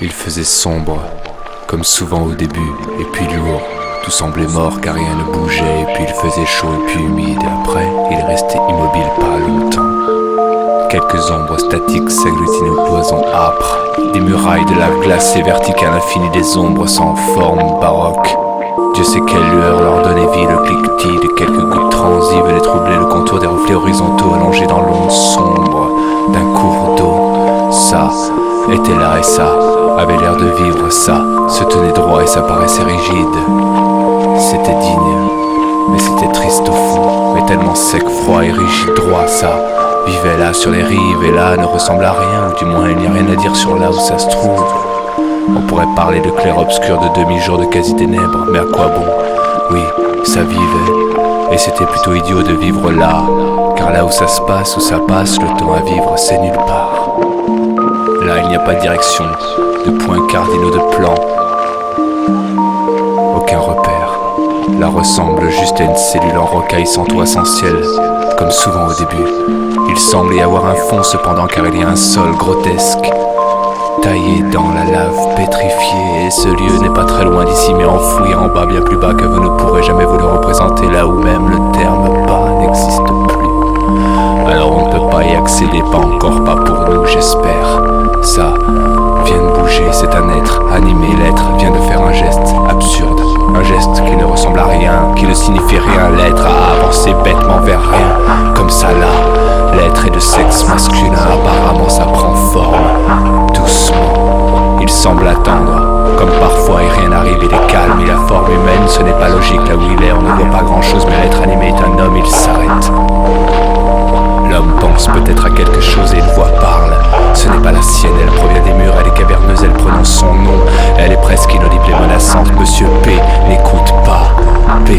Il faisait sombre, comme souvent au début, et puis lourd. Tout semblait mort car rien ne bougeait, et puis il faisait chaud et puis humide. Et après, il restait immobile pas longtemps. Quelques ombres statiques s'agglutinaient aux cloisons âpres. Des murailles de lave glacée verticales infinies, des ombres sans forme baroque. Dieu sait quelle lueur leur donnait vie, le cliquetis de quelques gouttes transies venait troubler le contour des reflets horizontaux allongés dans l'onde sombre d'un cours d'eau. Ça était là et ça avait l'air de vivre, ça se tenait droit et ça paraissait rigide. C'était digne, mais c'était triste au fond, mais tellement sec, froid et rigide, droit, ça vivait là sur les rives et là ne ressemble à rien, ou du moins il n'y a rien à dire sur là où ça se trouve. On pourrait parler de clair-obscur, de demi-jour, de quasi-ténèbres, mais à quoi bon? Oui, ça vivait, et c'était plutôt idiot de vivre là, car là où ça se passe, où ça passe, le temps à vivre, c'est nulle part. Là, il n'y a pas de direction, de points cardinaux de plan, aucun repère. Là ressemble juste à une cellule en rocaille sans toit, sans ciel, comme souvent au début. Il semble y avoir un fond cependant, car il y a un sol grotesque, taillé dans la lave pétrifiée, et ce lieu n'est pas très loin d'ici, mais enfoui en bas, bien plus bas que vous ne pourrez jamais vous le représenter, là où même le terme bas n'existe plus. Alors on ne peut pas y accéder, pas encore, pas pour nous, j'espère. Ça vient de bouger, c'est un être animé, l'être vient de faire un geste absurde, un geste qui ne ressemble à rien, qui ne signifie rien, l'être a avancé bêtement vers rien, comme ça là, l'être est de sexe masculin, apparemment ça prend forme, doucement, il semble attendre, comme parfois et rien n'arrive, il est calme, il a forme humaine, ce n'est pas logique là où il est, on ne voit pas grand chose, mais l'être animé est un homme, il s'arrête. L'homme pense peut-être à quelque chose et une voix parle. Ce n'est pas la sienne, elle provient des murs, elle est caverneuse, elle prononce son nom. Elle est presque inaudible et menaçante. Monsieur P n'écoute pas. P,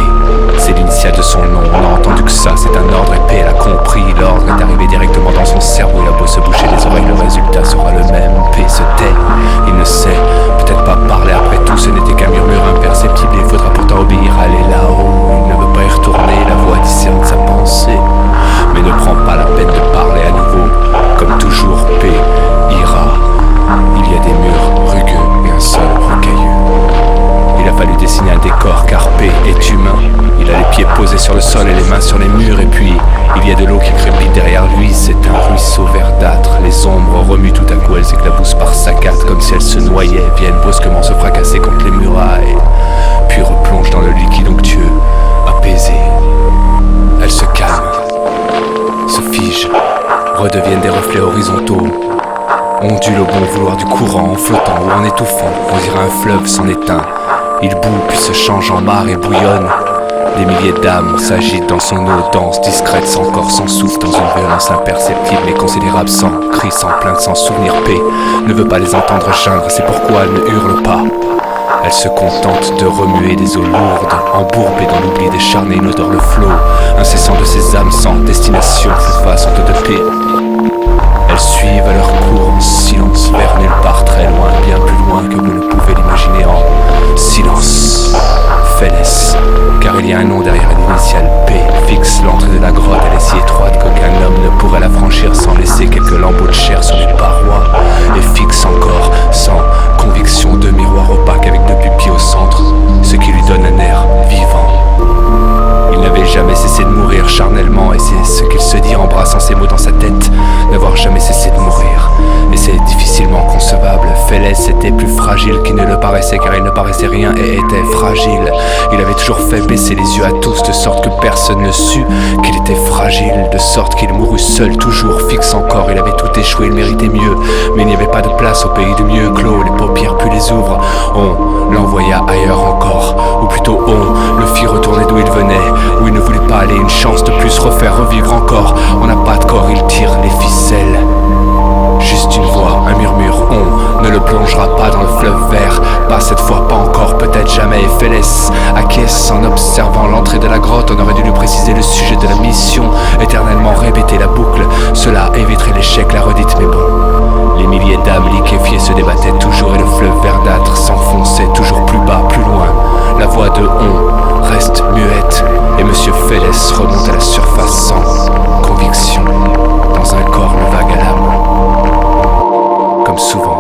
c'est l'initiale de son nom. On n'a entendu que ça, c'est un ordre et P, elle a compris. L'ordre est arrivé directement dans son cerveau. Il a beau se boucher les oreilles, le résultat sera le même. P se tait, il ne sait peut-être pas parler. Après tout, ce n'était qu'un murmure imperceptible. Il faudra pourtant obéir, aller là-haut. Il ne veut pas y retourner, la voix discerne sa pensée, mais ne prend pas la peine de parler à nouveau. Comme toujours, P ira. Il y a des murs rugueux et un sol rocailleux. Il a fallu dessiner un décor car P est humain. Il a les pieds posés sur le sol et les mains sur les murs. Et puis, il y a de l'eau qui crépite derrière lui. C'est un ruisseau verdâtre. Les ombres remuent tout à coup, elles éclaboussent par saccades comme si elles se noyaient, viennent brusquement se fracasser contre les murailles, puis replongent dans le liquide onctueux, apaisé. Elles se calment, se figent, redeviennent des reflets horizontaux, ondulent au bon vouloir du courant, en flottant ou en étouffant. On dirait un fleuve s'en éteint. Il bout puis se change en mare et bouillonne. Des milliers d'âmes s'agitent dans son eau dense, discrète, sans corps, sans souffle, dans une violence imperceptible mais considérable, sans cri, sans plainte, sans souvenir. P ne veut pas les entendre geindre, c'est pourquoi elle ne hurle pas. Elle se contente de remuer des eaux lourdes, embourbées dans l'oubli décharné, une odeur le flot, incessant de ces âmes sans destination, façon de P. Elles suivent à leur cours en silence, vers nulle part, très loin, bien plus loin que vous ne pouvez l'imaginer, en silence. Félès, car il y a un nom derrière l'initiale P, fixe l'entrée de la grotte, elle est si étroite qu'aucun homme ne pourrait la franchir sans laisser quelques lambeaux de chair sur les parois, et fixe encore, sans conviction, de miroirs opaques avec deux pupilles au centre, ce qui lui donne un air vivant. Il n'avait jamais cessé de mourir charnellement, et c'est ce qu'il se dit en brassant ses mots dans sa tête, n'avoir jamais cessé de mourir. Et c'est difficilement concevable. Félès était plus fragile qu'il ne le paraissait, car il ne paraissait rien et était fragile. Il avait toujours fait baisser les yeux à tous, de sorte que personne ne sut qu'il était fragile, de sorte qu'il mourut seul, toujours fixe encore. Il avait tout échoué, il méritait mieux, mais il n'y avait pas de place au pays du mieux. Clos les paupières puis les ouvre, on l'envoya ailleurs encore, ou plutôt on le fit retourner d'où il venait, où il ne voulait pas aller. Une chance de plus, refaire revivre encore. On n'a pas de corps, il tire les ficelles. Juste une voix, un murmure, on ne le plongera pas dans le fleuve vert, pas cette fois, pas encore, peut-être jamais. Et Félès acquiesce en observant l'entrée de la grotte. On aurait dû lui préciser le sujet de la mission, éternellement répéter la boucle, cela éviterait l'échec, la redite, mais bon. Les milliers d'âmes liquéfiées se débattaient toujours et le fleuve verdâtre s'enfonçait toujours plus bas, plus loin. La voix de on reste muette et Monsieur Félès remonte à la surface sans conviction, dans un corps le vague à l'âme. Comme souvent.